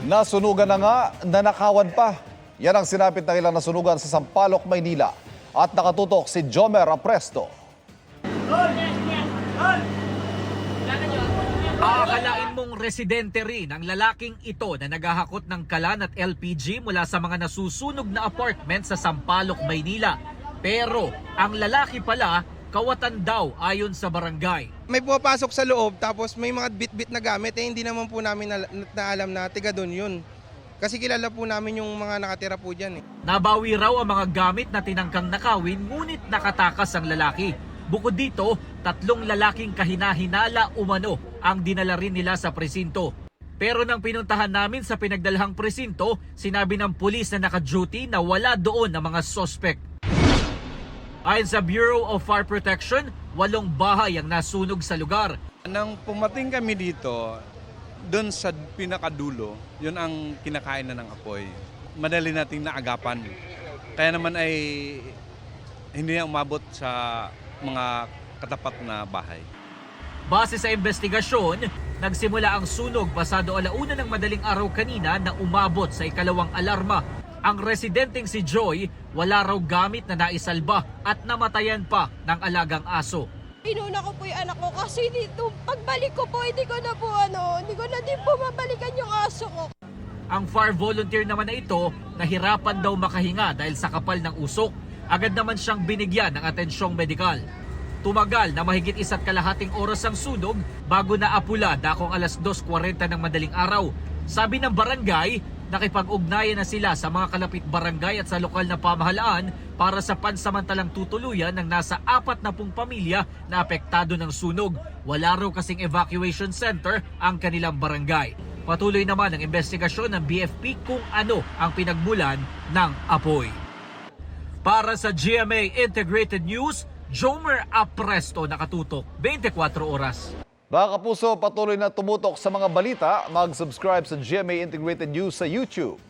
Nasunugan na nga, nanakawan pa. Yan ang sinapit ng ilang nasunugan sa Sampaloc, Maynila. At nakatutok si Jomer Apresto. Aakalain mong residente rin ang lalaking ito na naghahakot ng kalan at LPG mula sa mga nasusunog na apartment sa Sampaloc, Maynila. Pero ang lalaki pala, kawatan daw ayon sa barangay. May pumapasok sa loob tapos may mga bit-bit na gamit hindi naman po namin na alam na tiga doon yun. Kasi kilala po namin yung mga nakatira po dyan. Nabawi raw ang mga gamit na tinangkang nakawin ngunit nakatakas ang lalaki. Bukod dito, 3 lalaking kahinahinala umano ang dinala rin nila sa presinto. Pero nang pinuntahan namin sa pinagdalhang presinto, sinabi ng pulis na naka-duty na wala doon ang mga suspect. Ayon sa Bureau of Fire Protection, 8 bahay ang nasunog sa lugar. Nang pumating kami dito, doon sa pinakadulo, yun ang kinakain na ng apoy. Madali nating naagapan. Kaya naman ay hindi na umabot sa mga katapat na bahay. Base sa investigasyon, nagsimula ang sunog pasado 1:00 ng madaling araw kanina na umabot sa ikalawang alarma. Ang residenteng si Joy, wala raw gamit na naisalba at namatayan pa ng alagang aso. Inuna ko po yung anak ko kasi dito, pagbalik ko po, hindi ko na din po mabalikan yung aso ko. Ang fire volunteer naman na ito, nahirapan daw makahinga dahil sa kapal ng usok. Agad naman siyang binigyan ng atensyong medikal. Tumagal na mahigit 1.5 oras ang sunog bago naapula dakong 2:40 ng madaling araw. Sabi ng barangay, nakipag-ugnayan na sila sa mga kalapit barangay at sa lokal na pamahalaan para sa pansamantalang tutuluyan ng nasa 40 pamilya na apektado ng sunog. Wala raw kasing evacuation center ang kanilang barangay. Patuloy naman ang investigasyon ng BFP kung ano ang pinagmulan ng apoy. Para sa GMA Integrated News, Jomer Apresto, nakatutok 24 oras. Mga kapuso, patuloy na tumutok sa mga balita. Mag-subscribe sa GMA Integrated News sa YouTube.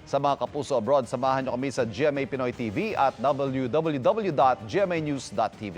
Sa mga kapuso abroad, samahan nyo kami sa GMA Pinoy TV at www.gmanews.tv.